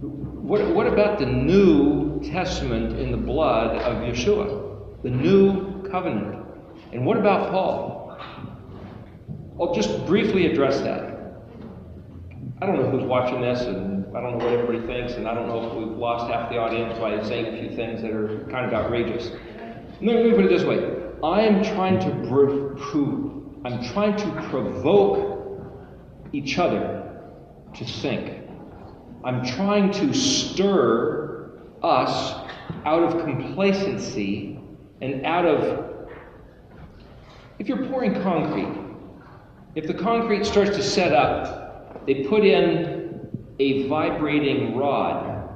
What about the New Testament in the blood of Yeshua? The New Covenant. And what about Paul? I'll just briefly address that. I don't know who's watching this, and I don't know what everybody thinks, and I don't know if we've lost half the audience by saying a few things that are kind of outrageous. Let me put it this way. I'm trying to provoke each other to think. I'm trying to stir us out of complacency and out of, if you're pouring concrete, if the concrete starts to set up, they put in a vibrating rod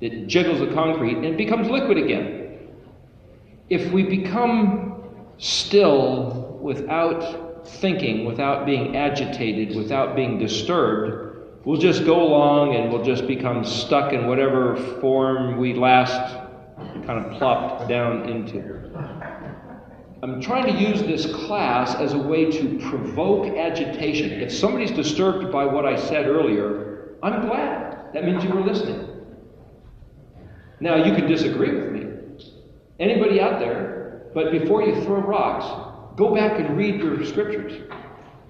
that jiggles the concrete and it becomes liquid again. If we become still without thinking, without being agitated, without being disturbed, we'll just go along and we'll just become stuck in whatever form we last kind of plopped down into. I'm trying to use this class as a way to provoke agitation. If somebody's disturbed by what I said earlier, I'm glad. That means you were listening. Now, you can disagree with me. Anybody out there, but before you throw rocks, go back and read your scriptures.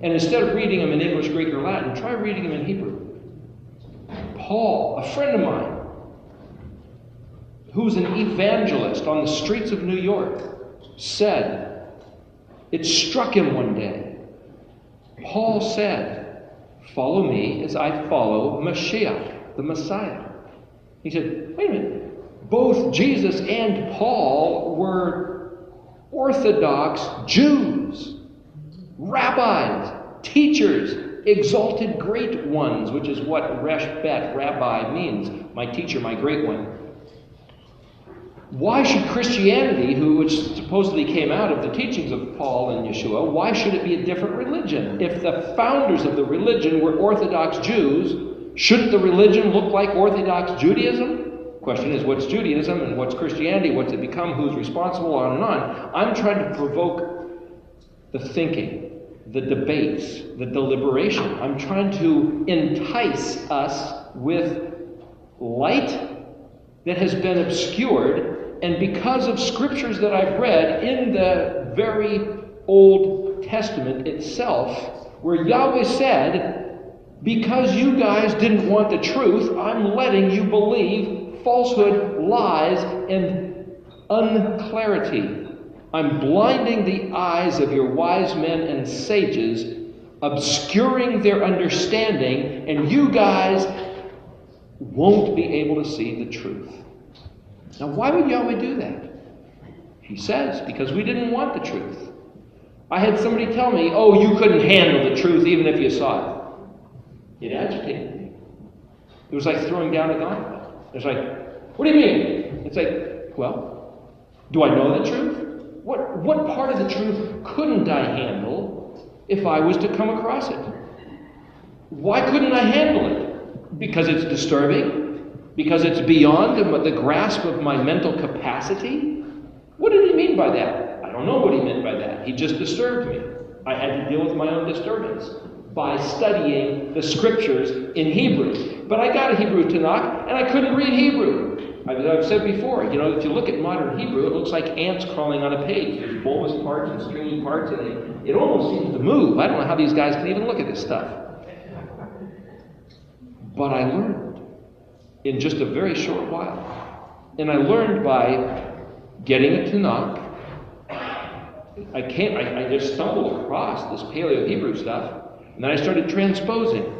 And instead of reading them in English, Greek, or Latin, try reading them in Hebrew. Paul, a friend of mine, who's an evangelist on the streets of New York, said, it struck him one day. Paul said, follow me as I follow Mashiach, the Messiah. He said, wait a minute, both Jesus and Paul were Orthodox Jews, rabbis, teachers, exalted great ones, which is what Resh Bet, rabbi, means, my teacher, my great one. Why should Christianity, which supposedly came out of the teachings of Paul and Yeshua, why should it be a different religion? If the founders of the religion were Orthodox Jews, shouldn't the religion look like Orthodox Judaism? Question is, what's Judaism and what's Christianity? What's it become? Who's responsible? On and on. I'm trying to provoke the thinking, the debates, the deliberation. I'm trying to entice us with light that has been obscured, and because of scriptures that I've read in the very Old Testament itself, where Yahweh said, because you guys didn't want the truth, I'm letting you believe falsehood, lies, and unclarity. I'm blinding the eyes of your wise men and sages, obscuring their understanding, and you guys won't be able to see the truth. Now, why would Yahweh do that? He says, because we didn't want the truth. I had somebody tell me, oh, you couldn't handle the truth even if you saw it. It agitated me. It was like throwing down a gauntlet. It's like, what do you mean? It's like, well, do I know the truth? What part of the truth couldn't I handle if I was to come across it? Why couldn't I handle it? Because it's disturbing? Because it's beyond the grasp of my mental capacity? What did he mean by that? I don't know what he meant by that. He just disturbed me. I had to deal with my own disturbance by studying the scriptures in Hebrew. But I got a Hebrew Tanakh, and I couldn't read Hebrew. I've said before, if you look at modern Hebrew, it looks like ants crawling on a page. There's bulbous parts and stringy parts, and it almost seems to move. I don't know how these guys can even look at this stuff. But I learned in just a very short while. And I learned by getting a Tanakh. I just stumbled across this Paleo-Hebrew stuff, and then I started transposing.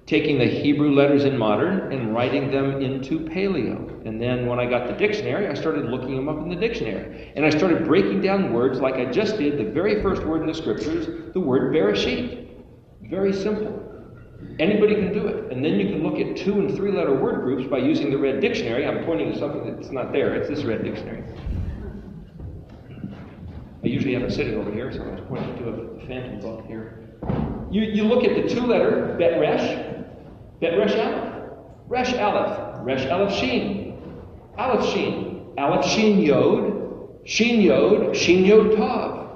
Taking the Hebrew letters in modern and writing them into Paleo. And then when I got the dictionary, I started looking them up in the dictionary. And I started breaking down words like I just did, the very first word in the scriptures, the word Bereshit. Very simple. Anybody can do it. And then you can look at 2- and 3-letter word groups by using the red dictionary. I'm pointing to something that's not there. It's this red dictionary. I usually have it sitting over here, so I was pointing to a phantom book here. You look at the 2-letter Bet Resh Aleph, Resh Aleph, Resh Aleph Shin, Aleph Shin, Aleph Shin Yod, Shin Yod, Shin Yod Tav.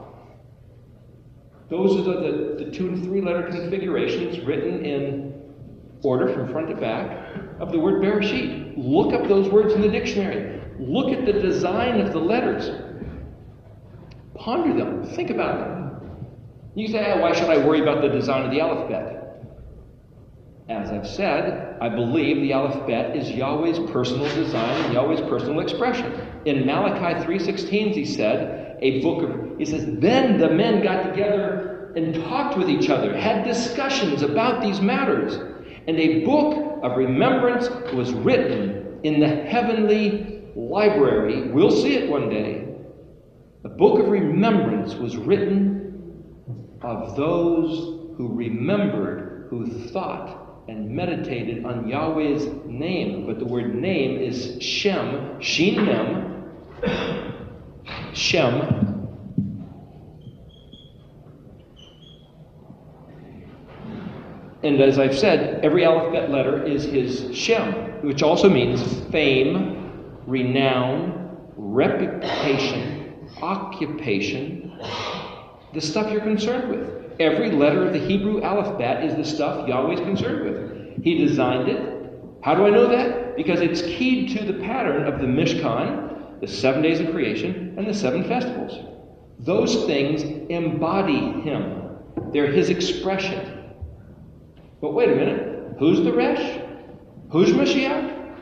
Those are the 2- and 3-letter configurations written in order from front to back of the word Bereshit. Look up those words in the dictionary. Look at the design of the letters. Ponder them. Think about them. You say, why should I worry about the design of the alphabet? As I've said, I believe the alphabet is Yahweh's personal design and Yahweh's personal expression. In Malachi 3:16, he says, then the men got together and talked with each other, had discussions about these matters. And a book of remembrance was written in the heavenly library. We'll see it one day. The book of remembrance was written of those who remembered, who thought and meditated on Yahweh's name. But the word name is Shem, Shin Mem, Shem. And as I've said, every alphabet letter is his Shem, which also means fame, renown, reputation, occupation, the stuff you're concerned with. Every letter of the Hebrew alphabet is the stuff Yahweh's concerned with. He designed it. How do I know that? Because it's keyed to the pattern of the Mishkan, the 7 days of creation, and the 7 festivals. Those things embody him. They're his expression. But wait a minute, who's the Resh? Who's Mashiach?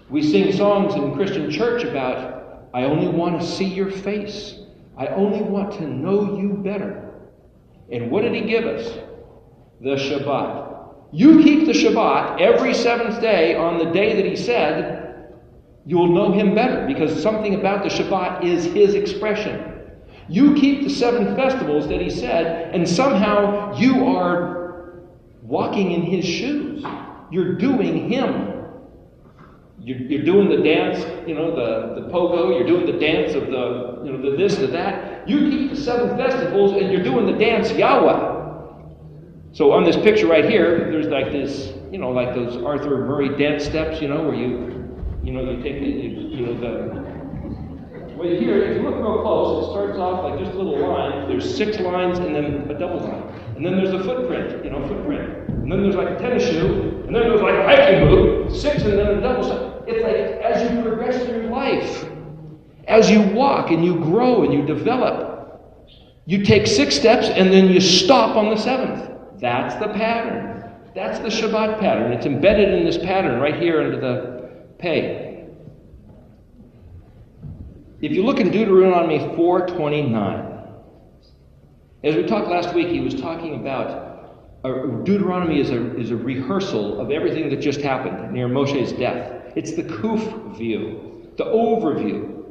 We sing songs in Christian church about, I only want to see your face. I only want to know you better. And what did he give us? The Shabbat. You keep the Shabbat every 7th day on the day that he said, you'll know him better, because something about the Shabbat is his expression. You keep the 7 festivals that he said, and somehow you are walking in his shoes. You're doing him. You're doing the dance, the pogo. You're doing the dance of the this, the that. You keep the 7 festivals and you're doing the dance Yahweh. So on this picture right here, there's like this, like those Arthur Murray dance steps, where you take the well, here, if you look real close, it starts off like just a little line. There's 6 lines and then a double line. And then there's a footprint. And then there's like a tennis shoe. And then there's like a hiking boot. 6 and then a double line. It's like as you progress through your life, as you walk and you grow and you develop, you take 6 steps and then you stop on the 7th. That's the pattern. That's the Shabbat pattern. It's embedded in this pattern right here under the pay. If you look in Deuteronomy 4:29, as we talked last week, he was talking about Deuteronomy is a rehearsal of everything that just happened near Moshe's death. It's the Kuf view, the overview.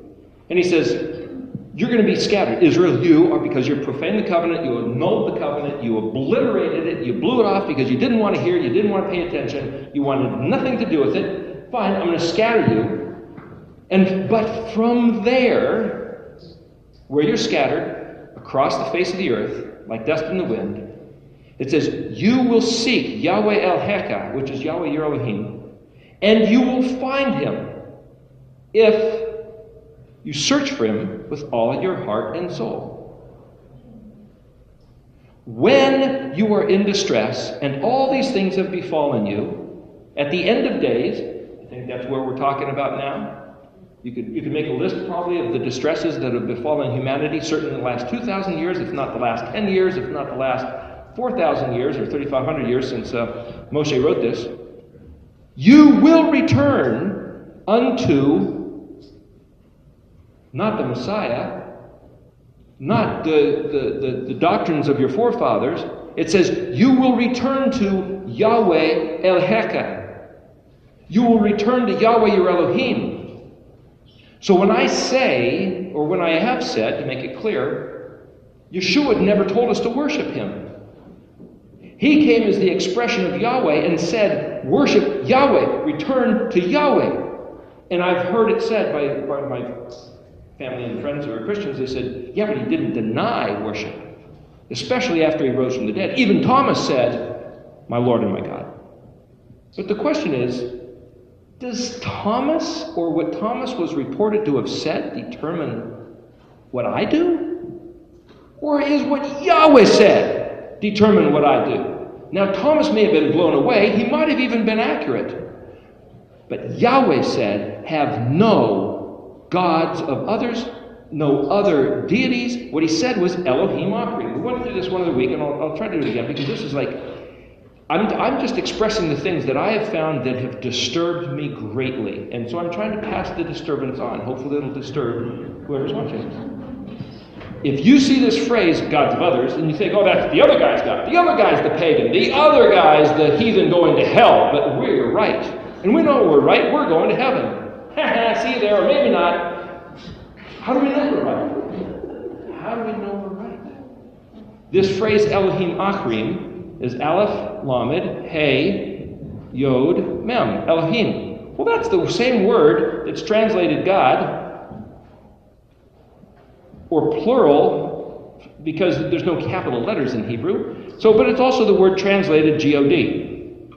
And he says, you're going to be scattered. Israel, you are, because you profaned the covenant, you annulled the covenant, you obliterated it, you blew it off because you didn't want to hear, you didn't want to pay attention, you wanted nothing to do with it. Fine, I'm going to scatter you. But from there, where you're scattered across the face of the earth, like dust in the wind, it says, you will seek Yahweh El-Heka, which is Yahweh your Elohim, and you will find him if you search for him with all your heart and soul. When you are in distress and all these things have befallen you, at the end of days, I think that's where we're talking about now. You could make a list probably of the distresses that have befallen humanity, certainly in the last 2,000 years, if not the last 10 years, if not the last 4,000 years or 3,500 years since Moshe wrote this. You will return unto not the Messiah, not the doctrines of your forefathers. It says, you will return to Yahweh El-Heka. You will return to Yahweh your Elohim. So when I say, or when I have said, to make it clear, Yeshua never told us to worship him. He came as the expression of Yahweh and said, worship Yahweh, return to Yahweh. And I've heard it said by my family and friends who are Christians, they said, yeah, but he didn't deny worship, especially after he rose from the dead. Even Thomas said, my Lord and my God. But the question is, does Thomas, or what Thomas was reported to have said, determine what I do? Or is what Yahweh said determine what I do? Now, Thomas may have been blown away. He might have even been accurate. But Yahweh said, have no gods of others, no other deities. What he said was Elohim Akri. We went through this one other week, and I'll try to do it again, because this is like, I'm just expressing the things that I have found that have disturbed me greatly. And so I'm trying to pass the disturbance on. Hopefully it'll disturb whoever's watching this. If you see this phrase, gods of others, and you think, oh, that's the other guy's God. The other guy's the pagan. The other guy's the heathen going to hell. But we're right. And we know we're right. We're going to heaven. See you there, or maybe not. How do we know we're right? How do we know we're right? This phrase, Elohim Achrim, is Aleph, Lamed, Hey, Yod, Mem. Elohim. Well, that's the same word that's translated God, or plural, because there's no capital letters in Hebrew. But it's also the word translated G-O-D.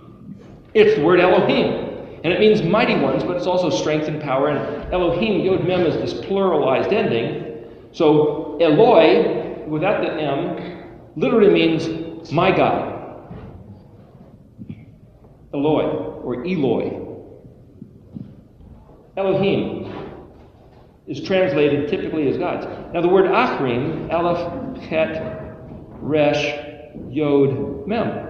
It's the word Elohim. And it means mighty ones, but it's also strength and power. And Elohim, Yod Mem, is this pluralized ending. So Eloi, without the M, literally means my God. Eloi, or Eloi. Elohim is translated typically as gods. Now the word Achrim, Aleph, Het, Resh, Yod, Mem.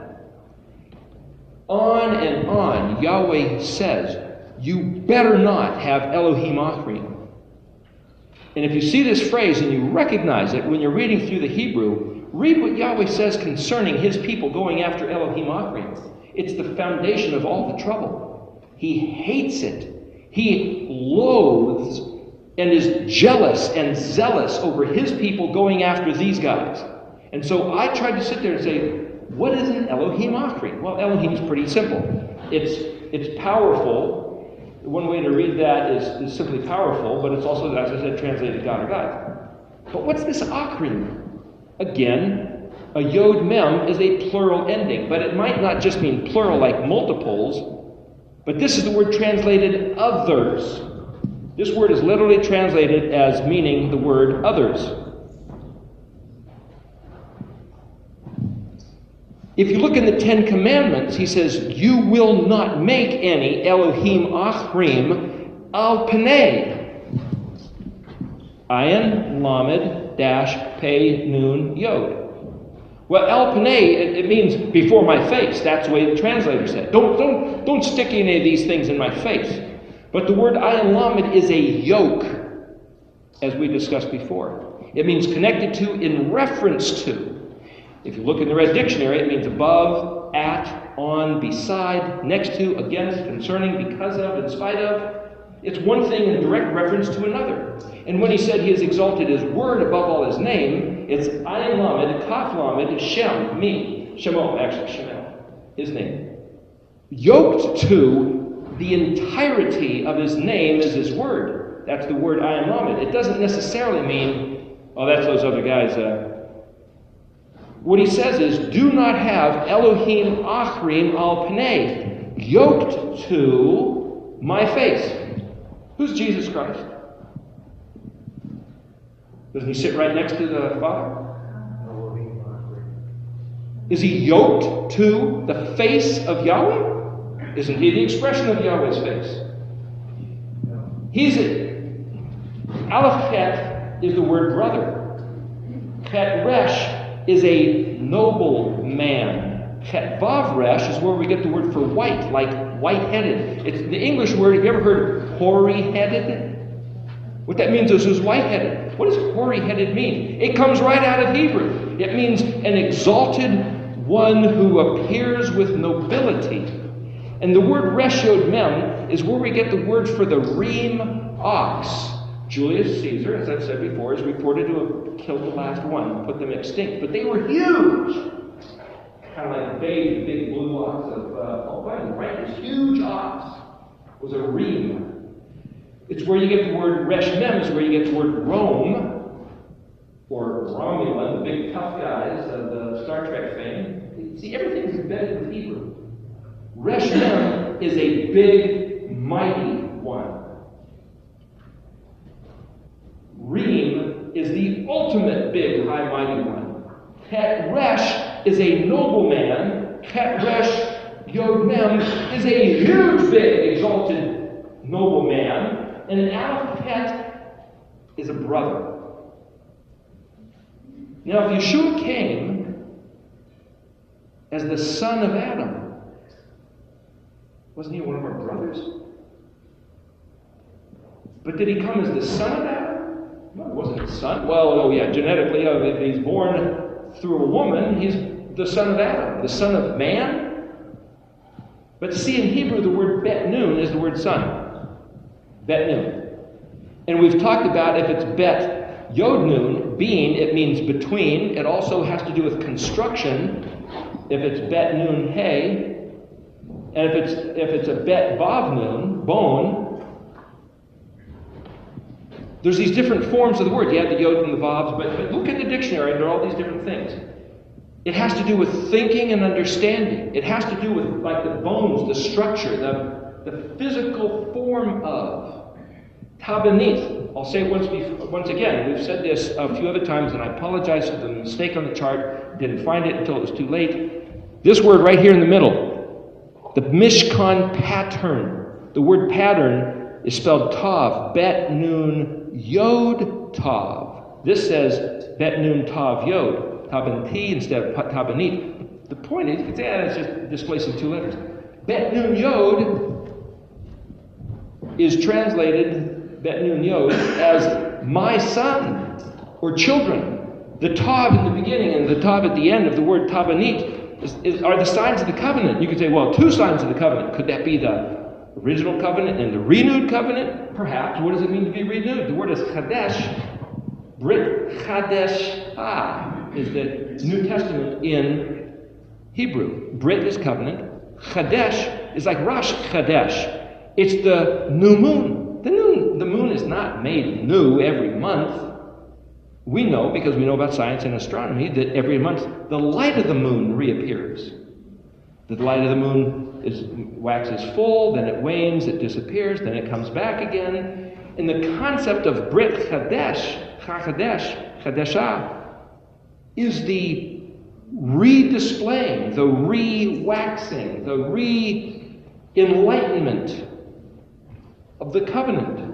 On and on, Yahweh says, you better not have Elohim Achrim. And if you see this phrase and you recognize it when you're reading through the Hebrew, read what Yahweh says concerning his people going after Elohim Achrim. It's the foundation of all the trouble. He hates it. He loathes and is jealous and zealous over his people going after these guys. And so I tried to sit there and say, what is an Elohim Achrim? Well, Elohim is pretty simple. It's powerful. One way to read that is simply powerful, but it's also, as I said, translated God or God. But what's this Achrim? Again, a Yod Mem is a plural ending, but it might not just mean plural like multiples, but this is the word translated others. This word is literally translated as meaning the word others. If you look in the Ten Commandments, he says, you will not make any Elohim Achrim al Panei. Ayin, Lamed, Dash, Pei, Nun, Yod. Well, al Panei, it means before my face. That's the way the translator said. Don't stick any of these things in my face. But the word Ayin Lamed is a yoke, as we discussed before. It means connected to, in reference to. If you look in the Red Dictionary, it means above, at, on, beside, next to, against, concerning, because of, in spite of. It's one thing in direct reference to another. And when he said he has exalted his word above all his name, it's Ayin Lamed, Kaf Lamed, Shem, me, Shemo, actually Shemel, his name. Yoked to the entirety of his name is his word. That's the word Ayin Lamed. It doesn't necessarily mean, oh, that's those other guys. What he says is, do not have Elohim Achrim al Panei, yoked to my face. Who's Jesus Christ? Doesn't he sit right next to the Father? Is he yoked to the face of Yahweh? Isn't he the expression of Yahweh's face? He's Aleph Het is the word brother. Het Resh is a noble man. Het Vav Resh is where we get the word for white, like white-headed. It's the English word. Have you ever heard hoary-headed? What that means is white-headed. What does hoary-headed mean? It comes right out of Hebrew. It means an exalted one who appears with nobility. And the word Resh Yod Mem is where we get the word for the reem ox. Julius Caesar, as I've said before, is reported to have killed the last one, put them extinct. But they were huge. Kind of like a big blue ox of Albania, right? This huge ox was a reem. It's where you get the word Resh Mem, is where you get the word Rome, or Romulan, the big tough guys of the Star Trek fame. See, everything's embedded with Hebrew. Resh Mem is a big, mighty one. Reem is the ultimate big, high, mighty one. Het Resh is a noble man Chet, Resh, Yod, Mem is a huge, big, exalted, noble man, and an Aleph, Het is a brother. Now, if Yeshua came as the son of Adam, wasn't he one of our brothers? But did he come as the son of Adam? No, he wasn't his son. Well, oh yeah, genetically, if he's born through a woman, he's the son of Adam, the son of man. But see, in Hebrew, the word bet noon is the word son. Bet noon. And we've talked about if it's bet yod noon, being, it means between. It also has to do with construction. If it's bet noon hay, and if it's a bet vav noon, bone, there's these different forms of the word. You have the yod and the vavs, but look at the dictionary, and there are all these different things. It has to do with thinking and understanding. It has to do with like the bones, the structure, the physical form of. Tabanith. I'll say it once again. We've said this a few other times, and I apologize for the mistake on the chart. Didn't find it until it was too late. This word right here in the middle, the Mishkan pattern. The word pattern is spelled tav, bet nun yod tav. This says bet nun tav yod, tabanti instead of tabanit. The point is, you can say it's just displacing two letters. Bet nun yod is translated, bet nun yod, as my son or children. The tav in the beginning and the tav at the end of the word tabanit are the signs of the covenant. You could say, well, two signs of the covenant. Could that be the original covenant and the renewed covenant? Perhaps. What does it mean to be renewed? The word is Chadesh. Brit Chadesh is the New Testament in Hebrew. Brit is covenant. Chadesh is like Rosh Chadesh. It's the new moon. The moon is not made new every month. We know, because we know about science and astronomy, that every month the light of the moon reappears. The light of the moon waxes full, then it wanes, it disappears, then it comes back again. And the concept of Brit Chadesh, Chadeshah, is the re-displaying, the re-waxing, the re-enlightenment of the covenant.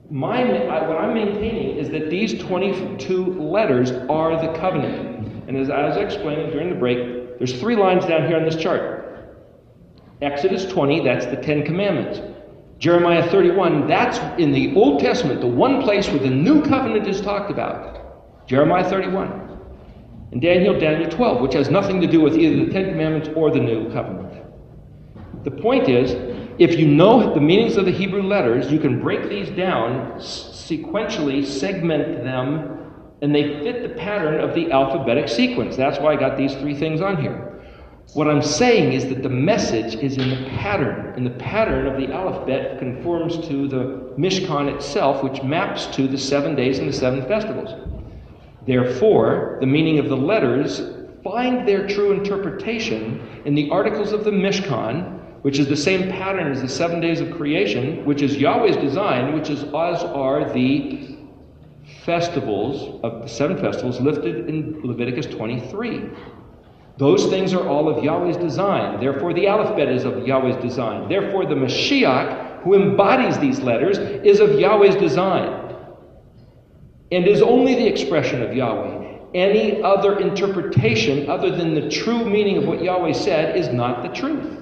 What I'm maintaining is that these 22 letters are the covenant. And as I was explaining during the break, there's 3 lines down here on this chart. Exodus 20, that's the 10 Commandments. Jeremiah 31, that's in the Old Testament, the one place where the new covenant is talked about. Jeremiah 31. And Daniel 12, which has nothing to do with either the 10 Commandments or the new covenant. The point is, if you know the meanings of the Hebrew letters, you can break these down, sequentially segment them, and they fit the pattern of the alphabetic sequence. That's why I got these 3 things on here. What I'm saying is that the message is in the pattern, and the pattern of the alphabet conforms to the Mishkan itself, which maps to the 7 days and the 7 festivals. Therefore, the meaning of the letters find their true interpretation in the articles of the Mishkan, which is the same pattern as the 7 days of creation, which is Yahweh's design, which is as are the festivals of the 7 festivals listed in Leviticus 23. Those things are all of Yahweh's design. Therefore, the alphabet is of Yahweh's design. Therefore, the Mashiach, who embodies these letters, is of Yahweh's design and is only the expression of Yahweh. Any other interpretation other than the true meaning of what Yahweh said is not the truth.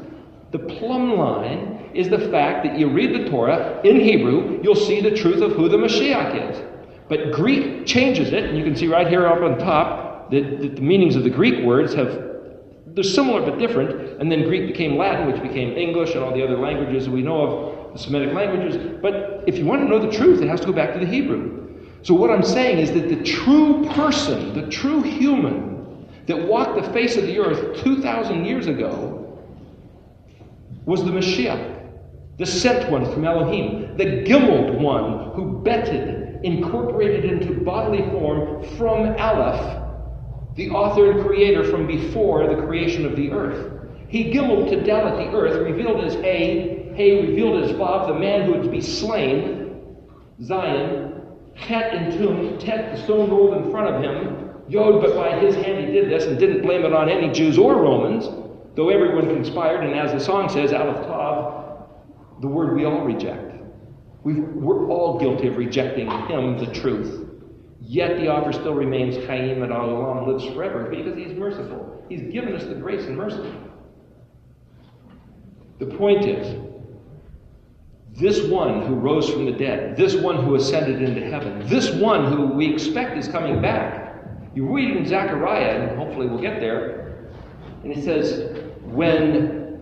The plumb line is the fact that you read the Torah in Hebrew, you'll see the truth of who the Mashiach is. But Greek changes it, and you can see right here up on top that the meanings of the Greek words they're similar but different, and then Greek became Latin, which became English and all the other languages we know of, the Semitic languages. But if you want to know the truth, it has to go back to the Hebrew. So what I'm saying is that the true person, the true human that walked the face of the earth 2,000 years ago was the Mashiach, the sent one from Elohim, the gimmeled one who betted, incorporated into bodily form from Aleph, the author and creator from before the creation of the earth. He gimmeled to down at the earth, revealed as Hay revealed as Vav, the man who would be slain, Zion, Het entombed, Tet, the stone rolled in front of him, Yod, but by his hand he did this, and didn't blame it on any Jews or Romans, though everyone conspired, and as the song says, out of Tav, the word we all reject. We're all guilty of rejecting him, the truth. Yet the offer still remains, Chaim et Olam, lives forever, because he's merciful. He's given us the grace and mercy. The point is, this one who rose from the dead, this one who ascended into heaven, this one who we expect is coming back. You read in Zechariah, and hopefully we'll get there, and it says, when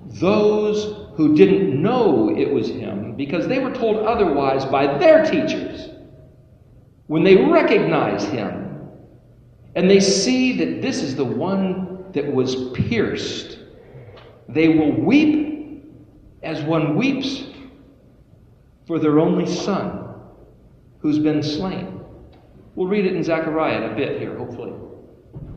those who didn't know it was him, because they were told otherwise by their teachers, when they recognize him, and they see that this is the one that was pierced, they will weep as one weeps for their only son who's been slain. We'll read it in Zechariah in a bit here, hopefully.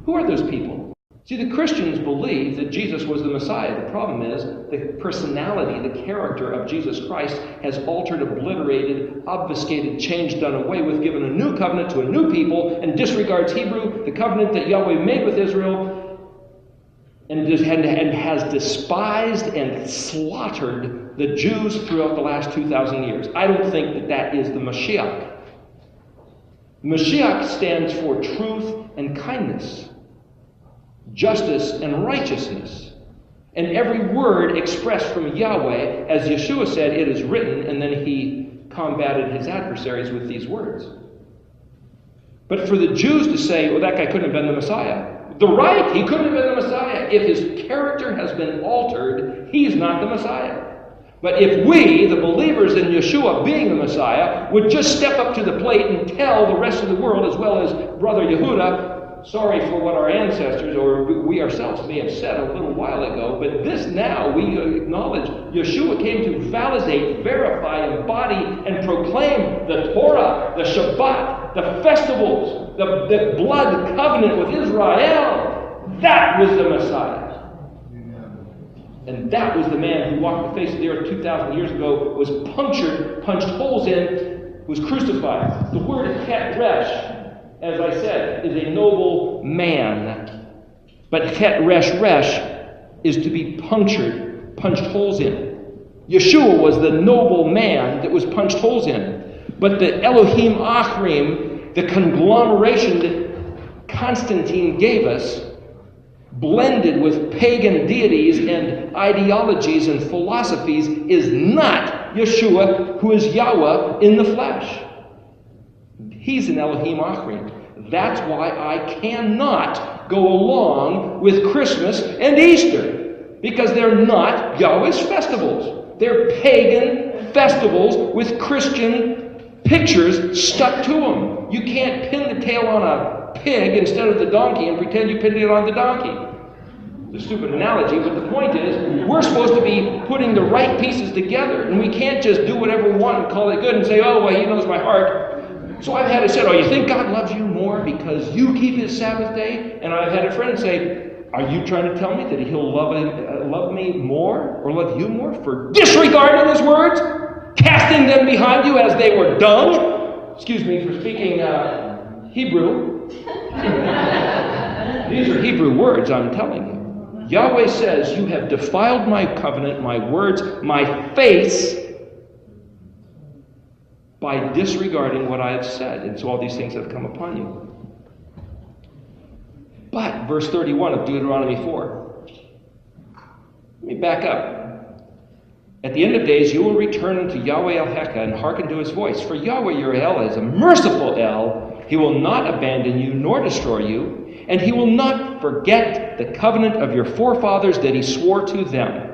Who are those people? See, the Christians believe that Jesus was the Messiah. The problem is the personality, the character of Jesus Christ has altered, obliterated, obfuscated, changed, done away with, given a new covenant to a new people, and disregards Hebrew, the covenant that Yahweh made with Israel, and has despised and slaughtered the Jews throughout the last 2,000 years. I don't think that that is the Mashiach. Mashiach stands for truth and kindness, justice and righteousness. And every word expressed from Yahweh, as Yeshua said, it is written, and then he combated his adversaries with these words. But for the Jews to say, well, that guy couldn't have been the Messiah. They're right, he couldn't have been the Messiah. If his character has been altered, he's not the Messiah. But if we, the believers in Yeshua being the Messiah, would just step up to the plate and tell the rest of the world, as well as Brother Yehuda, sorry for what our ancestors or we ourselves may have said a little while ago, but this now we acknowledge Yeshua came to validate, verify, embody, and proclaim the Torah, the Shabbat, the festivals, the blood covenant with Israel. That was the Messiah. And that was the man who walked the face of the earth 2,000 years ago, was punched holes in, was crucified. The word Resh, as I said, is a noble man. But Resh is to be punched holes in. Yeshua was the noble man that was punched holes in. But the Elohim Achrim, the conglomeration that Constantine gave us, blended with pagan deities and ideologies and philosophies, is not Yeshua, who is Yahweh in the flesh. He's an Elohim Achrim. That's why I cannot go along with Christmas and Easter, because they're not Yahweh's festivals. They're pagan festivals with Christian pictures stuck to them. You can't pin the tail on a pig instead of the donkey and pretend you pinned it on the donkey. The stupid analogy, but the point is, we're supposed to be putting the right pieces together, and we can't just do whatever we want and call it good and say, oh, well, he knows my heart. So I've had it said, oh, you think God loves you more because you keep his Sabbath day? And I've had a friend say, are you trying to tell me that he'll love me more or love you more for disregarding his words, casting them behind you as they were dung? Excuse me for speaking Hebrew. These are Hebrew words, I'm telling you. Yahweh says, you have defiled my covenant, my words, my face, by disregarding what I have said. And so all these things have come upon you. But, verse 31 of Deuteronomy 4. Let me back up. At the end of days, you will return unto Yahweh El-Heka and hearken to his voice. For Yahweh your El is a merciful El. He will not abandon you nor destroy you. And he will not forget the covenant of your forefathers that he swore to them.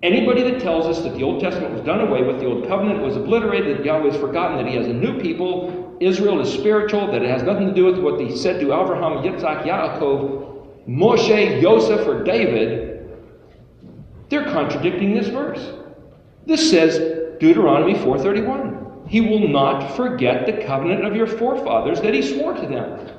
Anybody that tells us that the Old Testament was done away with, the Old Covenant was obliterated, that Yahweh has forgotten that he has a new people, Israel is spiritual, that it has nothing to do with what he said to Abraham, Yitzhak, Yaakov, Moshe, Yosef, or David, they're contradicting this verse. This says, Deuteronomy 4:31. He will not forget the covenant of your forefathers that he swore to them.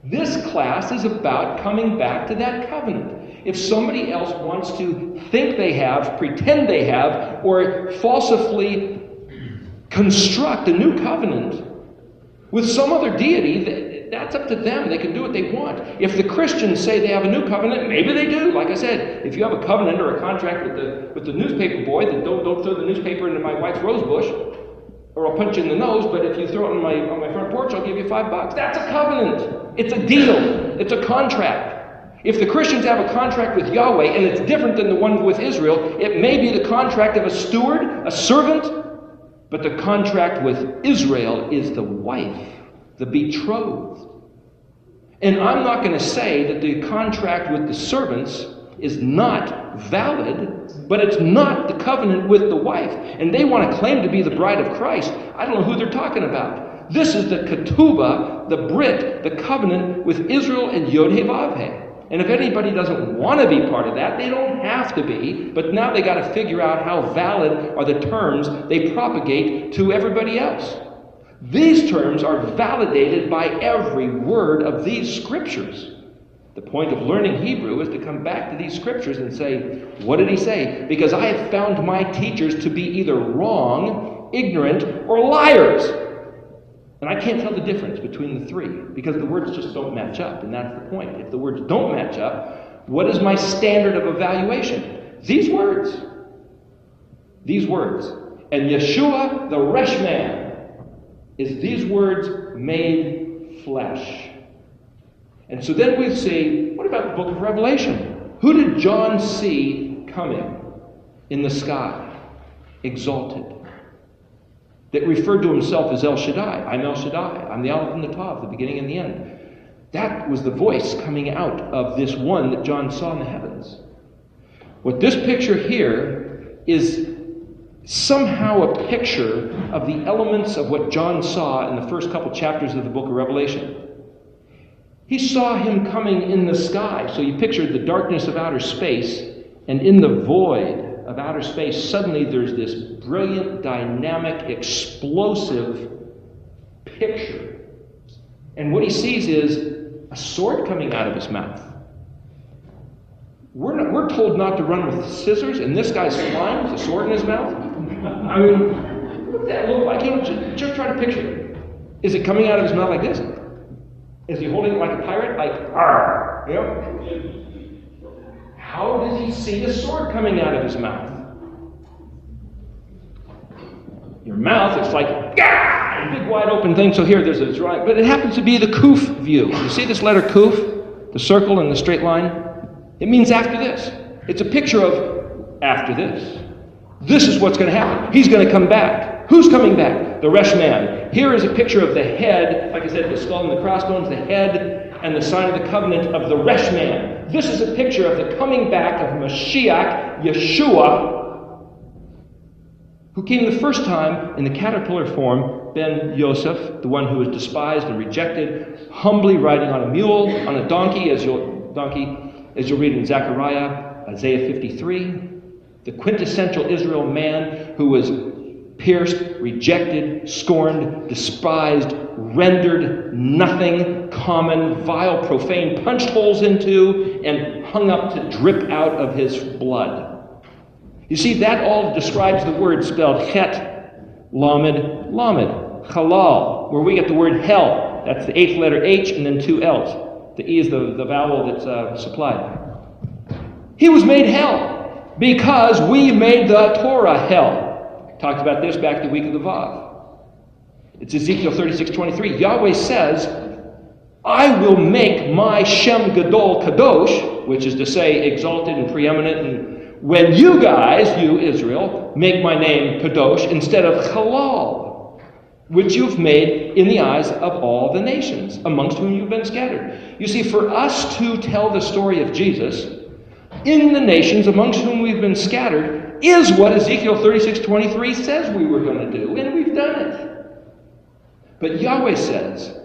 This class is about coming back to that covenant. If somebody else wants to think they have, pretend they have, or falsely construct a new covenant, With some other deity, that's up to them. They can do what they want. If the Christians say they have a new covenant, maybe they do. Like I said, if you have a covenant or a contract with the newspaper boy, then don't throw the newspaper into my wife's rose bush, or I'll punch you in the nose. But if you throw it on my front porch, I'll give you $5. That's a covenant. It's a deal. It's a contract. If the Christians have a contract with Yahweh and it's different than the one with Israel, it may be the contract of a steward, a servant, but the contract with Israel is the wife, the betrothed. And I'm not going to say that the contract with the servants is not valid, but it's not the covenant with the wife. And they want to claim to be the bride of Christ. I don't know who they're talking about. This is the ketubah, the brit, the covenant with Israel and Yod-Heh-Vav-Heh. And if anybody doesn't want to be part of that, they don't have to be. But now they got to figure out how valid are the terms they propagate to everybody else. These terms are validated by every word of these scriptures. The point of learning Hebrew is to come back to these scriptures and say, what did he say? Because I have found my teachers to be either wrong, ignorant, or liars. And I can't tell the difference between the three because the words just don't match up, and that's the point. If the words don't match up, what is my standard of evaluation? These words. These words. And Yeshua, the Resh man, is these words made flesh. And so then we see, what about the book of Revelation? Who did John see coming in the sky, exalted? That referred to himself as El Shaddai. I'm El Shaddai. I'm the Aleph and the Tav, the beginning and the end. That was the voice coming out of this one that John saw in the heavens. What this picture here is somehow a picture of the elements of what John saw in the first couple chapters of the book of Revelation. He saw him coming in the sky. So you picture the darkness of outer space, and in the void of outer space, suddenly there's this brilliant, dynamic, explosive picture. And what he sees is a sword coming out of his mouth. We're told not to run with scissors, and this guy's flying with a sword in his mouth? I mean, what does that look like? You know, just try to picture it. Is it coming out of his mouth like this? Is he holding it like a pirate? Like, arr! You know? How does he see a sword coming out of his mouth? Your mouth, it's like, a big wide open thing. So here, there's a drawing. But it happens to be the Kuf view. You see this letter Kuf? The circle and the straight line? It means after this. It's a picture of after this. This is what's going to happen. He's going to come back. Who's coming back? The Resh man. Here is a picture of the head, like I said, the skull and the crossbones, the head and the sign of the covenant of the Resh man. This is a picture of the coming back of Mashiach, Yeshua, who came the first time in the caterpillar form, Ben Yosef, the one who was despised and rejected, humbly riding on a mule, on a donkey, as you'll read in Zechariah, Isaiah 53. The quintessential Israel man who was pierced, rejected, scorned, despised, rendered nothing, common, vile, profane, punched holes into, and hung up to drip out of his blood. You see, that all describes the word spelled chet, lamed, lamed, halal, where we get the word hell. That's the 8th letter H and then 2 L's. The E is the vowel that's supplied. He was made hell because we made the Torah hell. Talked about this back the week of the Vav. It's Ezekiel 36:23. Yahweh says, I will make my Shem Gadol Kadosh, which is to say exalted and preeminent, and when you guys, you Israel, make my name Kadosh instead of Halal, which you've made in the eyes of all the nations amongst whom you've been scattered. You see, for us to tell the story of Jesus in the nations amongst whom we've been scattered is what Ezekiel 36:23 says we were going to do, and we've done it. But Yahweh says,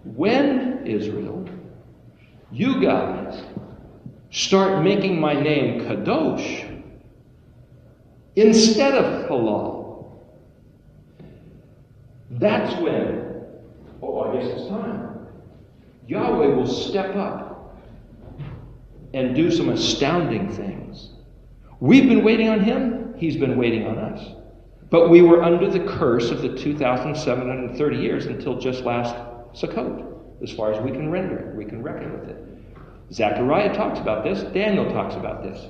when, Israel, you guys start making my name Kadosh instead of Halal, that's when, I guess it's time, Yahweh will step up and do some astounding things. We've been waiting on him. He's been waiting on us. But we were under the curse of the 2,730 years until just last Sukkot, as far as we can render it. We can reckon with it. Zechariah talks about this. Daniel talks about this.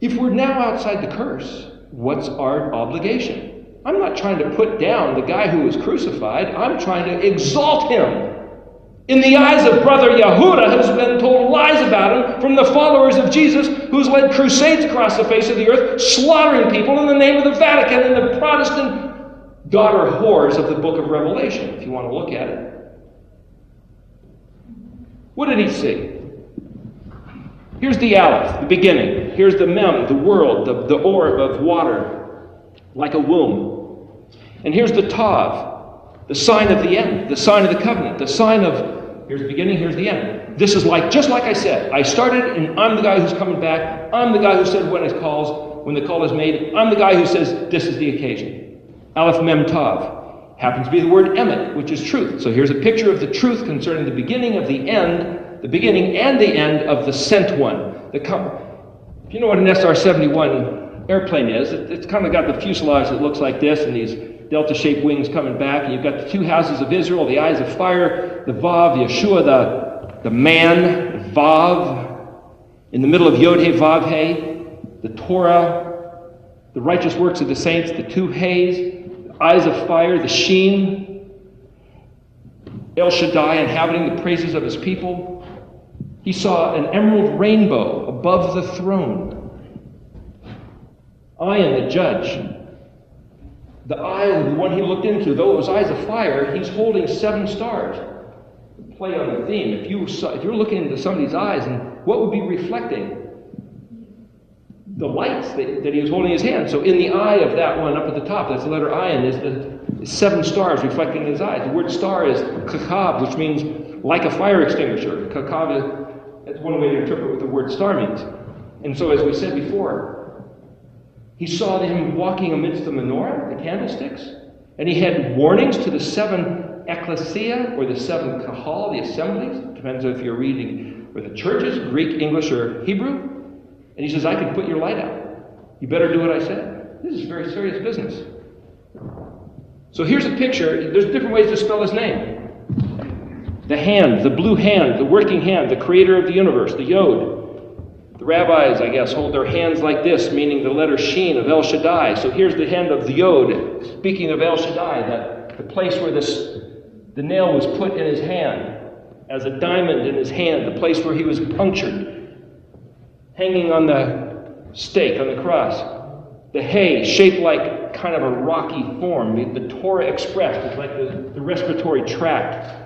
If we're now outside the curse, what's our obligation? I'm not trying to put down the guy who was crucified. I'm trying to exalt him. In the eyes of Brother Yehuda, has been told lies about him from the followers of Jesus, who's led crusades across the face of the earth, slaughtering people in the name of the Vatican and the Protestant daughter whores of the book of Revelation, if you want to look at it. What did he see? Here's the Aleph, the beginning. Here's the Mem, the world, the orb of water, like a womb. And here's the Tav, the sign of the end, the sign of the covenant, the sign of, here's the beginning, here's the end. This is just like I said. I started, and I'm the guy who's coming back. I'm the guy who said when the call is made. I'm the guy who says this is the occasion. Aleph Mem Tav. Happens to be the word emet, which is truth. So here's a picture of the truth concerning the beginning of the end, the beginning and the end of the sent one. If you know what an SR-71 airplane is, it's kind of got the fuselage that looks like this, and these delta-shaped wings coming back, and you've got the two houses of Israel, the eyes of fire, the Vav, Yeshua, the man, the Vav, in the middle of Yod-He, Vav-He, the Torah, the righteous works of the saints, the two He's, the eyes of fire, the Sheen, El Shaddai inhabiting the praises of his people. He saw an emerald rainbow above the throne. I am the judge. The eye of the one he looked into, though it was eyes of fire, he's holding 7 stars. Play on the theme. If you're looking into somebody's eyes, and what would be reflecting? The lights that he was holding in his hand. So in the eye of that one up at the top, that's the letter Ayin, is the 7 stars reflecting in his eyes. The word star is kakav, which means like a fire extinguisher. Kakav that's one way to interpret what the word star means. And so as we said before, he saw him walking amidst the menorah, the candlesticks, and he had warnings to the 7 ecclesia, or the 7 kahal, the assemblies. Depends if you're reading or the churches, Greek, English, or Hebrew. And he says, I can put your light out. You better do what I said. This is very serious business. So here's a picture. There's different ways to spell his name. The hand, the blue hand, the working hand, the creator of the universe, the Yod. The rabbis, I guess, hold their hands like this, meaning the letter Sheen of El Shaddai. So here's the hand of the Yod, speaking of El Shaddai, the place where the nail was put in his hand, as a diamond in his hand, the place where he was punctured, hanging on the stake, on the cross. The Hay, shaped like kind of a rocky form. The Torah expressed is like the respiratory tract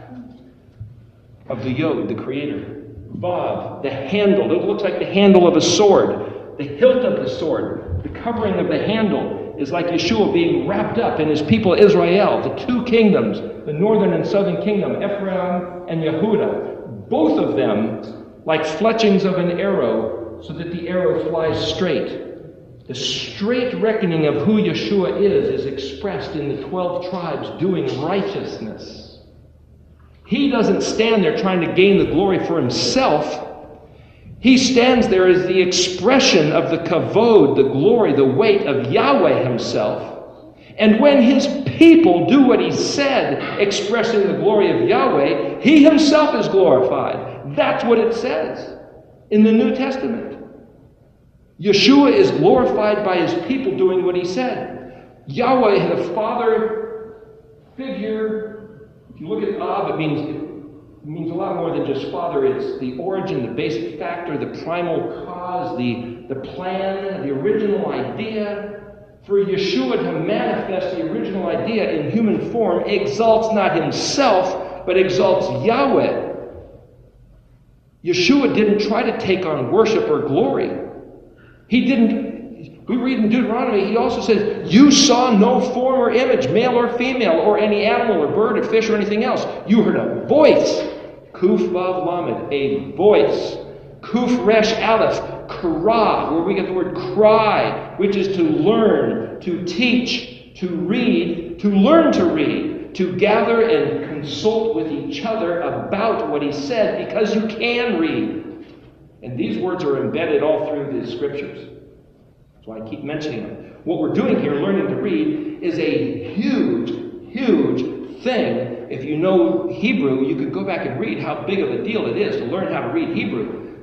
of the Yod, the creator. Vav, the handle. It looks like the handle of a sword. The hilt of the sword. The covering of the handle is like Yeshua being wrapped up in his people Israel. The 2 kingdoms, the northern and southern kingdom, Ephraim and Yehuda. Both of them like fletchings of an arrow, so that the arrow flies straight. The straight reckoning of who Yeshua is expressed in the 12 tribes doing righteousness. He doesn't stand there trying to gain the glory for himself. He stands there as the expression of the kavod, the glory, the weight of Yahweh himself. And when his people do what he said, expressing the glory of Yahweh, he himself is glorified. That's what it says in the New Testament. Yeshua is glorified by his people doing what he said. Yahweh, the Father figure. If you look at Ab, it means a lot more than just Father. It's the origin, the basic factor, the primal cause, the plan, the original idea. For Yeshua to manifest the original idea in human form exalts not himself, but exalts Yahweh. Yeshua didn't try to take on worship or glory. He didn't. We read in Deuteronomy, he also says, you saw no form or image, male or female, or any animal or bird or fish or anything else. You heard a voice. Kuf Vav Lamed, a voice. Kuf Resh Aleph, Kara, where we get the word cry, which is to learn, to teach, to read, to learn to read, to gather and consult with each other about what he said, because you can read. And these words are embedded all through the scriptures. That's why I keep mentioning them. What we're doing here, learning to read, is a huge, huge thing. If you know Hebrew, you could go back and read how big of a deal it is to learn how to read Hebrew.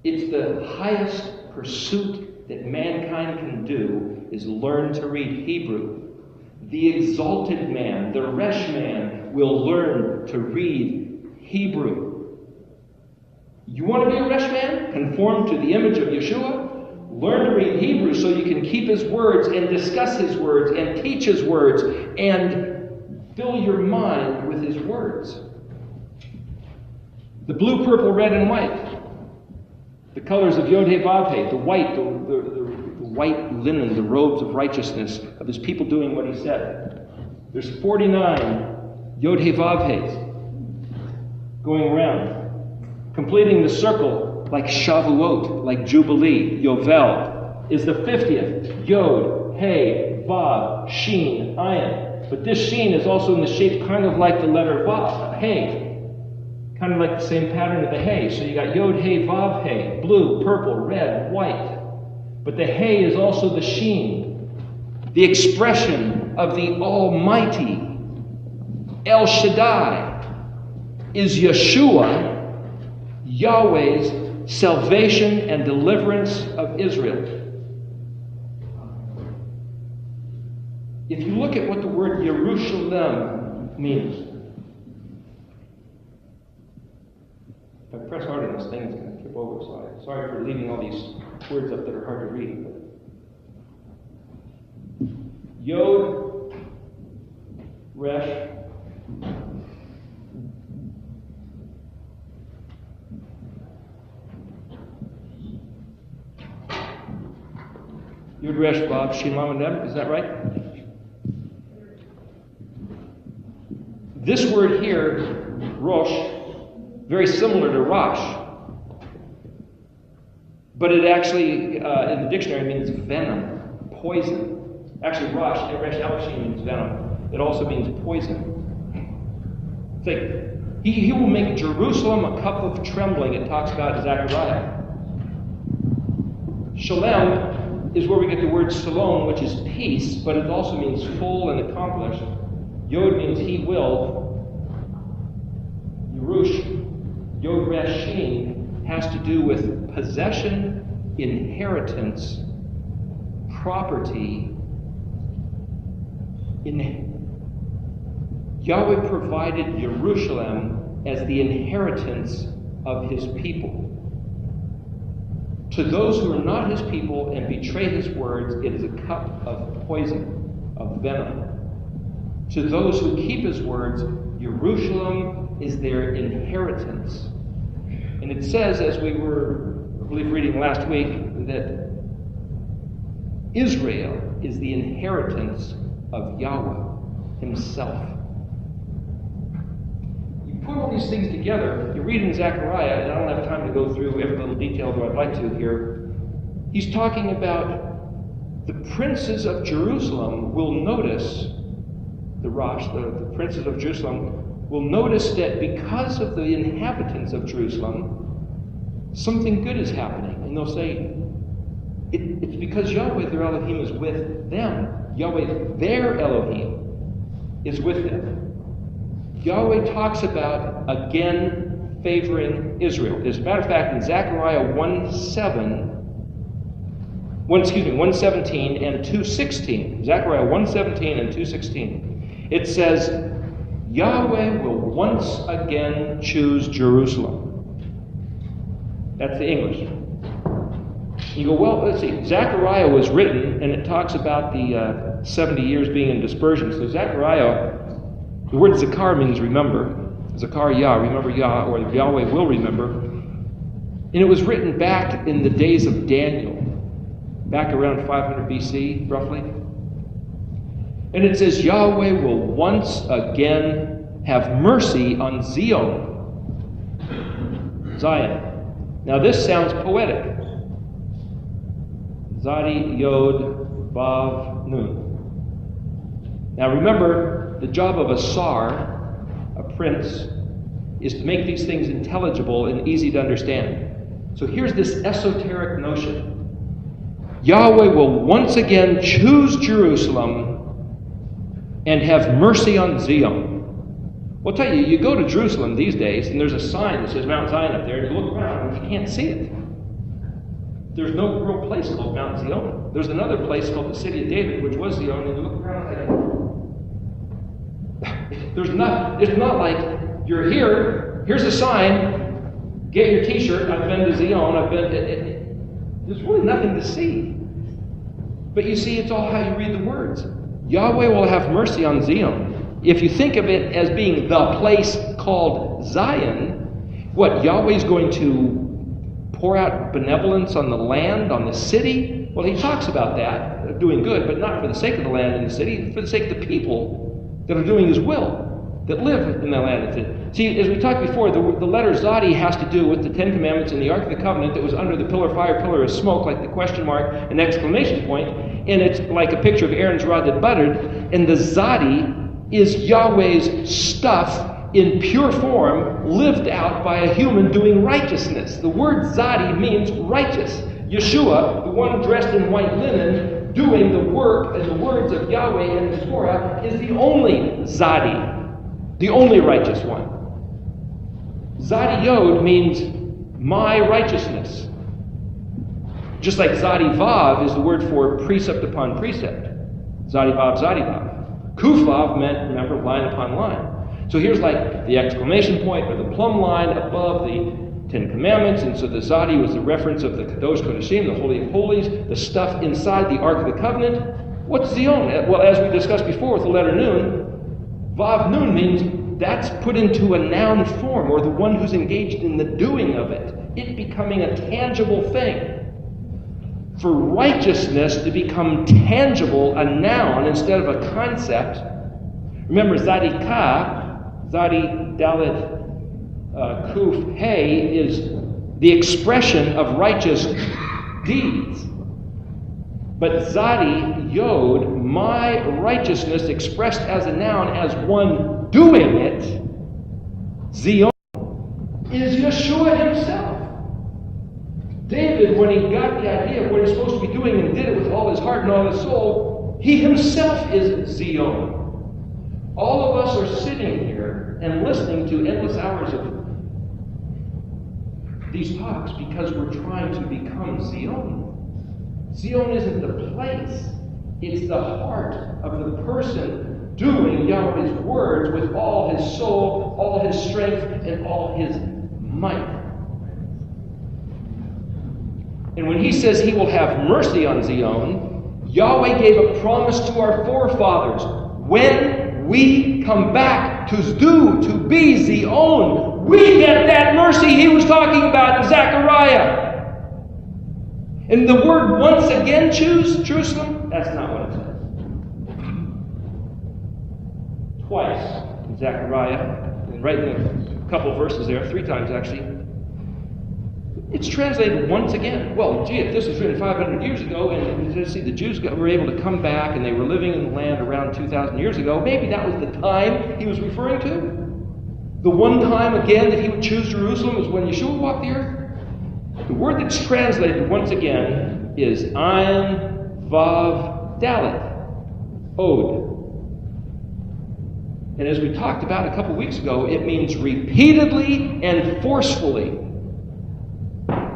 It's the highest pursuit that mankind can do, is learn to read Hebrew. The exalted man, the Resh man, will learn to read Hebrew. You want to be a Resh man? Conform to the image of Yeshua? Learn to read Hebrew so you can keep his words and discuss his words and teach his words and fill your mind with his words. The blue, purple, red, and white. The colors of Yod He Vav He, the white, the white linen, the robes of righteousness of his people doing what he said. There's 49 Yod He Vav He's going around, completing the circle like Shavuot, like Jubilee. Yovel is the 50th. Yod, He, Vav, Shin, Ayin. But this Shin is also in the shape kind of like the letter Vav, He. Kind of like the same pattern of the He. So you got Yod, He, Vav, He. Blue, purple, red, white. But the He is also the Shin. The expression of the Almighty. El Shaddai is Yeshua, Yahweh's salvation and deliverance of Israel. If you look at what the word Yerushalem means, if I press hard on this thing, it's going to tip over, so I'm sorry for leaving all these words up that are hard to read. Yod, Resh, Yud Resh Vav Shin Lamed Mem, is that right? This word here, Rosh, very similar to Rosh, but it actually, in the dictionary, means venom, poison. Actually, Resh Alashim means venom. It also means poison. It's like, he will make Jerusalem a cup of trembling, it talks about in Zechariah. Shalem is where we get the word shalom, which is peace, but it also means full and accomplished. Yod means he will. Yerush, Yod Resh Shin, has to do with possession, inheritance, property. Yahweh provided Jerusalem as the inheritance of his people. To those who are not his people and betray his words, it is a cup of poison, of venom. To those who keep his words, Jerusalem is their inheritance. And it says, as we were, I believe, reading last week, that Israel is the inheritance of Yahweh himself. Put all these things together, you read in Zechariah, and I don't have time to go through every little detail, though I'd like to here. He's talking about the princes of Jerusalem will notice, the Rosh, the princes of Jerusalem, will notice that because of the inhabitants of Jerusalem, something good is happening. And they'll say, it's because Yahweh, their Elohim, is with them. Yahweh, their Elohim, is with them. Yahweh talks about again favoring Israel. As a matter of fact, in Zechariah 1:17 and 2:16, Zechariah 1:17 and 2:16, it says, Yahweh will once again choose Jerusalem. That's the English. You go, well, let's see. Zechariah was written, and it talks about the 70 years being in dispersion. So Zechariah, the word Zakar means remember. Zakar Yah, remember Yah, or Yahweh will remember. And it was written back in the days of Daniel, back around 500 BC, roughly. And it says, Yahweh will once again have mercy on Zion. Now this sounds poetic. Zadi, Yod, Vav, Nun. Now remember, the job of a sar, a prince, is to make these things intelligible and easy to understand. So here's this esoteric notion. Yahweh will once again choose Jerusalem and have mercy on Zion. Well, I'll tell you, you go to Jerusalem these days, and there's a sign that says Mount Zion up there, and you look around, and you can't see it. There's no real place called Mount Zion. There's another place called the City of David, which was Zion, and you look around and it's not like you're here, here's a sign, get your t-shirt, I've been to Zion, there's really nothing to see. But you see, it's all how you read the words. Yahweh will have mercy on Zion. If you think of it as being the place called Zion, what, Yahweh's going to pour out benevolence on the land, on the city? Well, he talks about that, doing good, but not for the sake of the land and the city, for the sake of the people that are doing his will, that live in the land. See, as we talked before, the letter Zadi has to do with the Ten Commandments and the Ark of the Covenant that was under the pillar of fire, pillar of smoke, like the question mark and exclamation point, and it's like a picture of Aaron's rod that budded, and the Zadi is Yahweh's stuff in pure form, lived out by a human doing righteousness. The word Zadi means righteous. Yeshua, the one dressed in white linen, doing the work and the words of Yahweh in the Torah, is the only Zadi, the only righteous one. Zadi Yod means my righteousness. Just like Zadi Vav is the word for precept upon precept. Zadi Vav, Zadi Vav. Kuflav meant, remember, line upon line. So here's like the exclamation point or the plumb line above the Ten Commandments, and so the Zadi was the reference of the Kadosh Kodashim, the Holy of Holies, the stuff inside the Ark of the Covenant. What's Zion? Well, as we discussed before with the letter Nun, Vav Nun means that's put into a noun form, or the one who's engaged in the doing of it, it becoming a tangible thing. For righteousness to become tangible, a noun instead of a concept. Remember, Zadi Ka, Zadi Dalet Kuf Hey, is the expression of righteous deeds. But Zadi Yod, my righteousness expressed as a noun, as one doing it, Zion, is Yeshua himself. David, when he got the idea of what he's supposed to be doing and did it with all his heart and all his soul, he himself is Zion. All of us are sitting here and listening to endless hours of these talks because we're trying to become Zion. Zion isn't the place, it's the heart of the person doing Yahweh's words with all his soul, all his strength, and all his might. And when he says he will have mercy on Zion, Yahweh gave a promise to our forefathers. When we come back to be Zion, we get that mercy he was talking about in Zechariah. And the word once again choose Jerusalem, that's not what it says. Twice in Zechariah, and right in a couple of verses there, 3 times actually, it's translated once again. Well, gee, if this was written 500 years ago, and you see the Jews were able to come back and they were living in the land around 2,000 years ago, maybe that was the time he was referring to. The one time again that he would choose Jerusalem was when Yeshua walked the earth. The word that's translated once again is Ayin Vav Dalet, Od. And as we talked about a couple weeks ago, it means repeatedly and forcefully.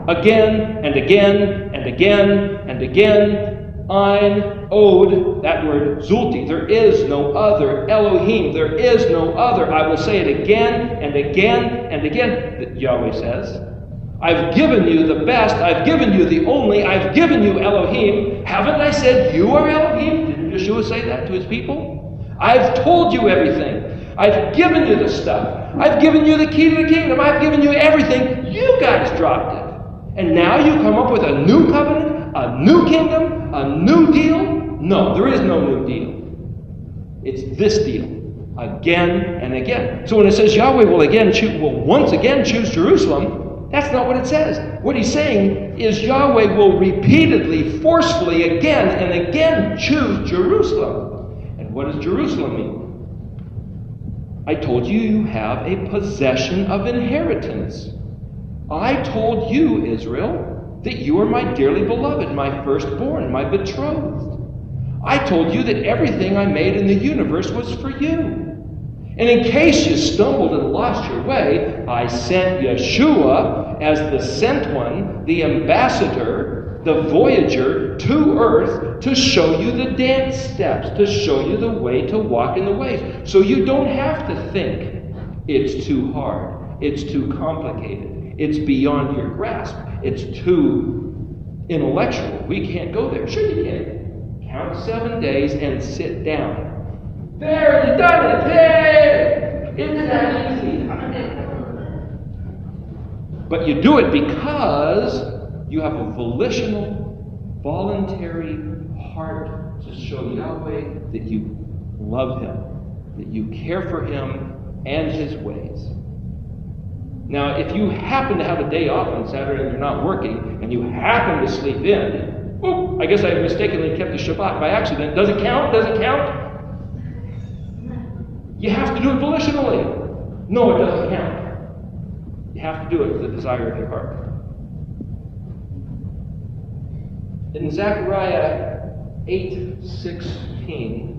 Again and again and again and again. Ein, Od, that word, Zulti. There is no other. Elohim, there is no other. I will say it again and again and again, Yahweh says. I've given you the best. I've given you the only. I've given you Elohim. Haven't I said you are Elohim? Didn't Yeshua say that to his people? I've told you everything. I've given you the stuff. I've given you the key to the kingdom. I've given you everything. You guys dropped it. And now you come up with a new covenant, a new kingdom, a new deal? No, there is no new deal. It's this deal. Again and again. So when it says Yahweh will once again choose Jerusalem, that's not what it says. What he's saying is Yahweh will repeatedly, forcefully, again and again choose Jerusalem. And what does Jerusalem mean? I told you you have a possession of inheritance. I told you, Israel, that you are my dearly beloved, my firstborn, my betrothed. I told you that everything I made in the universe was for you. And in case you stumbled and lost your way, I sent Yeshua as the sent one, the ambassador, the voyager to earth to show you the dance steps, to show you the way to walk in the ways. So you don't have to think it's too hard, it's too complicated, it's beyond your grasp, it's too intellectual. We can't go there. Sure you can. Count 7 days and sit down. There, you done it! Hey! Isn't that easy? But you do it because you have a volitional, voluntary heart to show Yahweh that you love Him, that you care for Him and His ways. Now, if you happen to have a day off on Saturday and you're not working, and you happen to sleep in, I guess I mistakenly kept the Shabbat by accident. Does it count? Does it count? You have to do it volitionally. No, it doesn't count. You have to do it with the desire of your heart. In Zechariah 8:16,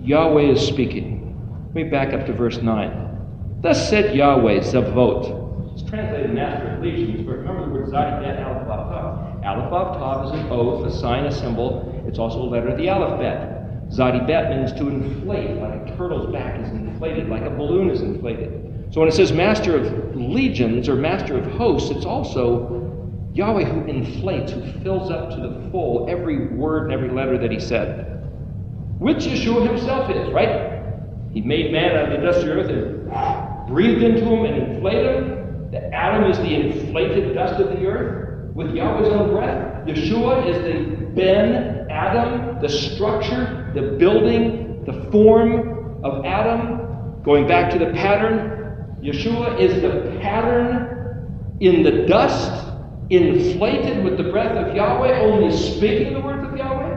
Yahweh is speaking. Let me back up to verse 9. Thus said Yahweh, Zavot. It's translated Master of Legions, but remember the word Zadi, Bet, Aleph, Vav, Tav. Aleph, Vav, Tav is an oath, a sign, a symbol. It's also a letter of the Aleph, Bet. Zadi, Bet means to inflate, like a turtle's back is inflated, like a balloon is inflated. So when it says Master of Legions or Master of Hosts, it's also Yahweh who inflates, who fills up to the full every word and every letter that He said. Which Yeshua Himself is, right? He made man out of the dust of the earth and breathed into him and inflated him. The Adam is the inflated dust of the earth with Yahweh's own breath. Yeshua is the Ben Adam, the structure, the building, the form of Adam. Going back to the pattern, Yeshua is the pattern in the dust, inflated with the breath of Yahweh, only speaking the words of Yahweh.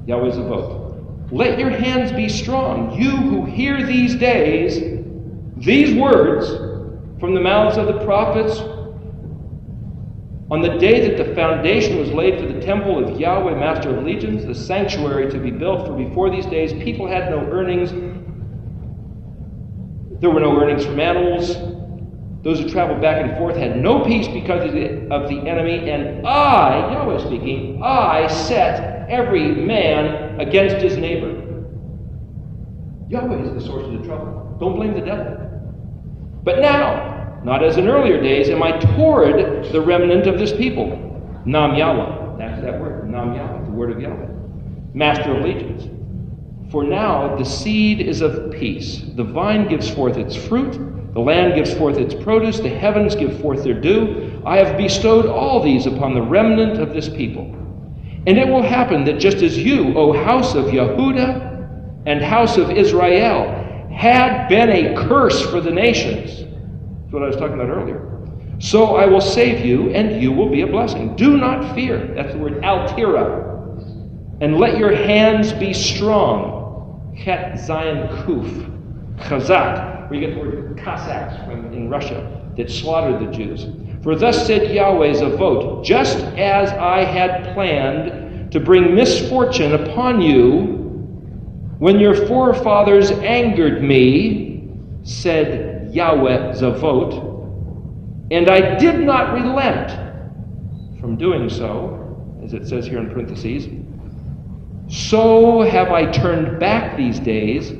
Yahweh's a vote. Let your hands be strong, you who hear these days, these words from the mouths of the prophets. On the day that the foundation was laid for the temple of Yahweh, Master of Legions, the sanctuary to be built, for before these days people had no earnings. There were no earnings from animals. Those who traveled back and forth had no peace because of the enemy. And I, Yahweh speaking, I set every man against his neighbor. Yahweh is the source of the trouble. Don't blame the devil. But now, not as in earlier days, am I toward the remnant of this people. Nam Yahweh. That's that word. Nam Yahweh, the word of Yahweh. Master of Legions. For now the seed is of peace. The vine gives forth its fruit. The land gives forth its produce. The heavens give forth their dew. I have bestowed all these upon the remnant of this people. And it will happen that just as you, O house of Yehuda and house of Israel, had been a curse for the nations, that's what I was talking about earlier, so I will save you, and you will be a blessing. Do not fear. That's the word altira. And let your hands be strong. Chet Zion Kuf. Chazak, where you get the word Cossacks from in Russia, that slaughtered the Jews. For thus said Yahweh Zavot, just as I had planned to bring misfortune upon you when your forefathers angered me, said Yahweh Zavot, and I did not relent from doing so, as it says here in parentheses, so have I turned back these days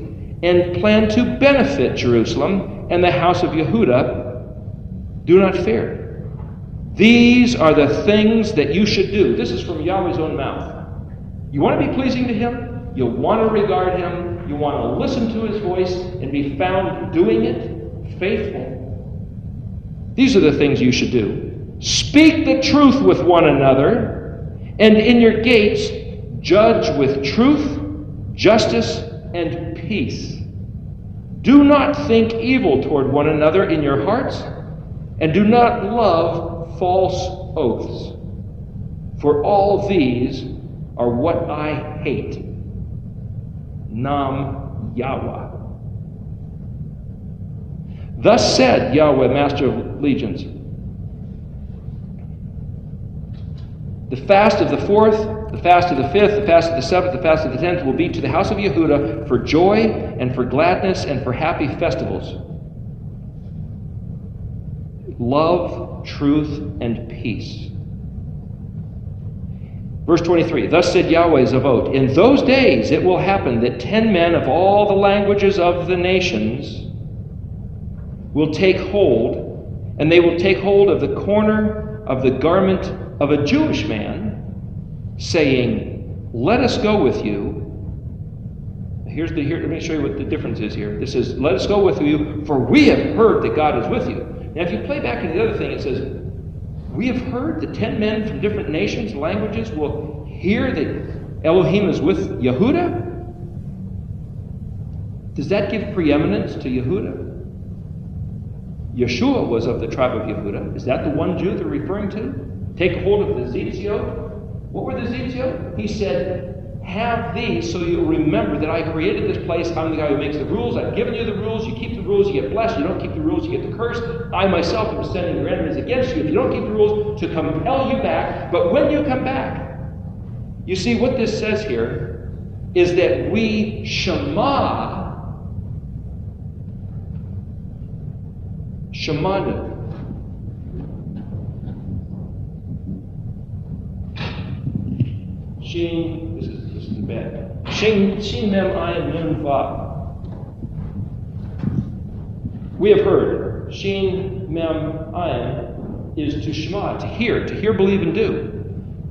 and plan to benefit Jerusalem and the house of Yehuda. Do not fear. These are the things that you should do. This is from Yahweh's own mouth. You want to be pleasing to Him? You want to regard Him? You want to listen to His voice and be found doing it? Faithful. These are the things you should do. Speak the truth with one another, and in your gates judge with truth, justice, and peace. Do not think evil toward one another in your hearts, and do not love false oaths, for all these are what I hate. Nam Yahweh. Thus said Yahweh, Master of Legions, the fast of the 4th, the fast of the 5th, the fast of the 7th, the fast of the 10th will be to the house of Yehudah for joy and for gladness and for happy festivals. Love, truth, and peace. Verse 23, thus said Yahweh Zavot, in those days it will happen that 10 men of all the languages of the nations will take hold, and they will take hold of the corner of the garment of a Jewish man, saying, let us go with you. Let me show you what the difference is here. This is, let us go with you, for we have heard that God is with you. Now if you play back to the other thing, it says, we have heard that 10 men from different nations, languages, will hear that Elohim is with Yehudah. Does that give preeminence to Yehudah? Yeshua was of the tribe of Yehudah. Is that the one Jew they're referring to? Take hold of the Zitziot. What were the Zitziot? He said, have these so you'll remember that I created this place. I'm the guy who makes the rules. I've given you the rules. You keep the rules, you get blessed. You don't keep the rules, you get the curse. I myself am sending your enemies against you if you don't keep the rules to compel you back. But when you come back, you see what this says here is that we Shemanu. Shin, this is bad. Shin mem ayin nun vav. We have heard. Shin mem ayin is to shema, to hear, believe, and do.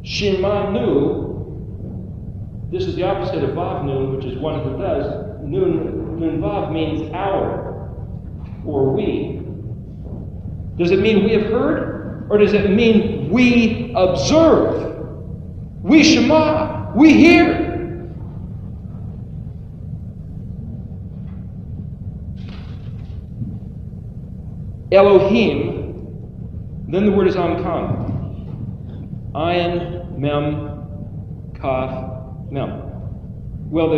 Shin ma nu, this is the opposite of vav nun, which is one who does. Nun vav means our, or we. Does it mean we have heard? Or does it mean we observe? We shema. We hear. Elohim, then the word is Amkam. Ayin, Mem, Kaf, Mem. Well,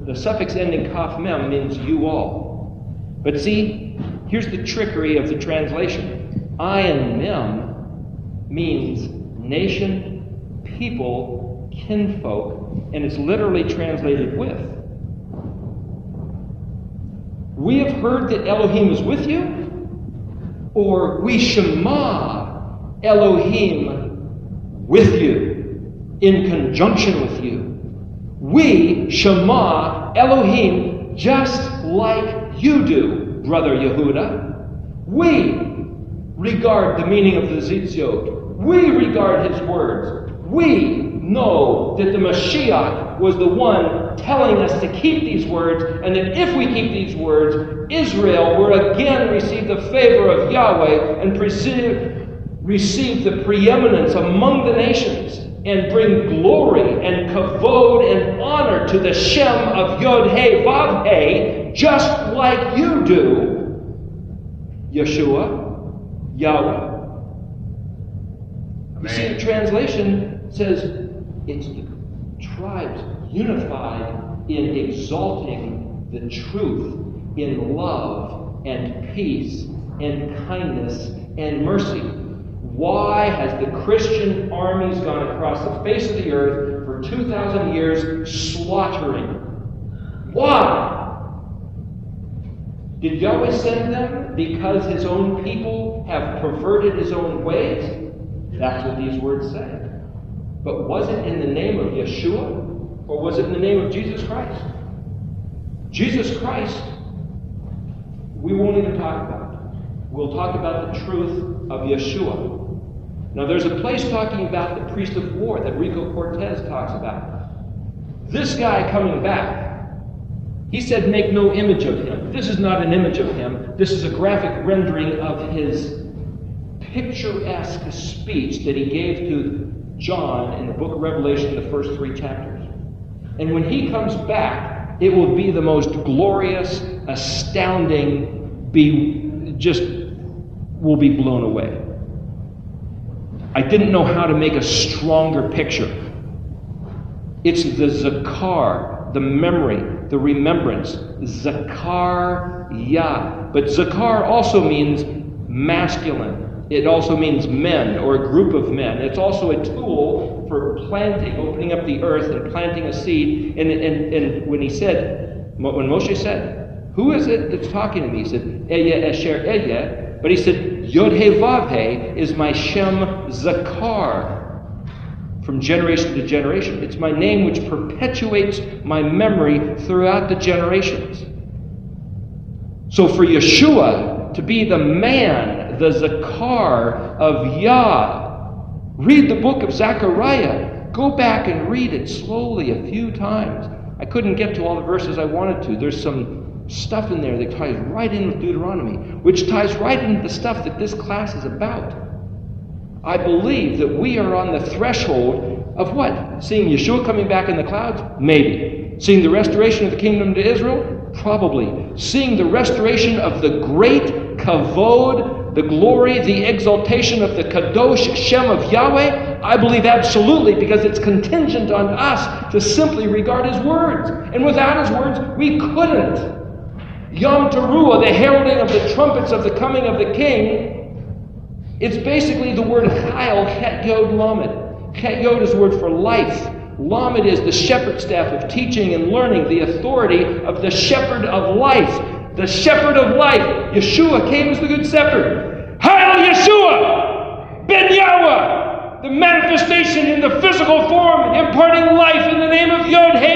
the suffix ending Kaf, Mem means you all. But see, here's the trickery of the translation. Ayin Mem means nation, people, kinfolk, and it's literally translated with. We have heard that Elohim is with you, or we Shema Elohim with you, in conjunction with you. We Shema Elohim just like you do, brother Yehudah. We regard the meaning of the Zitziot. We regard his words. We know that the Mashiach was the one telling us to keep these words, and that if we keep these words, Israel will again receive the favor of Yahweh and receive the preeminence among the nations and bring glory and kavod and honor to the Shem of Yod He Vav He, just like you do, Yeshua, Yahweh. You see, the translation says it's the tribes unified in exalting the truth in love and peace and kindness and mercy. Why has the Christian armies gone across the face of the earth for 2,000 years slaughtering? Why? Did Yahweh send them because his own people have perverted his own ways? That's what these words say. But was it in the name of Yeshua, or was it in the name of Jesus Christ? Jesus Christ, we won't even talk about. We'll talk about the truth of Yeshua. Now there's a place talking about the priest of war that Rico Cortez talks about. This guy coming back, he said, make no image of him. This is not an image of him. This is a graphic rendering of his picturesque speech that he gave to John in the book of Revelation, the first 3 chapters. And when he comes back, it will be the most glorious, astounding, will be blown away. I didn't know how to make a stronger picture. It's the zakar, the memory, the remembrance. Zakar Yah. But zakar also means masculine. It also means men, or a group of men. It's also a tool for planting, opening up the earth and planting a seed. And when Moshe said, who is it that's talking to me? He said, Ehyeh Esher Ehyeh. But he said, Yod-Heh Vav-Heh is my Shem Zakar. From generation to generation. It's my name which perpetuates my memory throughout the generations. So for Yeshua to be the man, the Zakar of Yah, read the book of Zechariah. Go back and read it slowly a few times. I couldn't get to all the verses I wanted to. There's some stuff in there that ties right in with Deuteronomy, which ties right into the stuff that this class is about. I believe that we are on the threshold of what? Seeing Yeshua coming back in the clouds? Maybe. Seeing the restoration of the kingdom to Israel? Probably. Seeing the restoration of the great kavod, the glory, the exaltation of the kadosh Shem of Yahweh? I believe absolutely, because it's contingent on us to simply regard His words. And without His words, we couldn't. Yom Teruah, the heralding of the trumpets of the coming of the King, it's basically the word chayil, chet yod lamed. Chet yod is the word for life. Lamed is the shepherd staff of teaching and learning, the authority of the shepherd of life. The shepherd of life. Yeshua came as the good shepherd. Hail Yeshua! Ben Yahweh! The manifestation in the physical form, imparting life in the name of Yod-Heh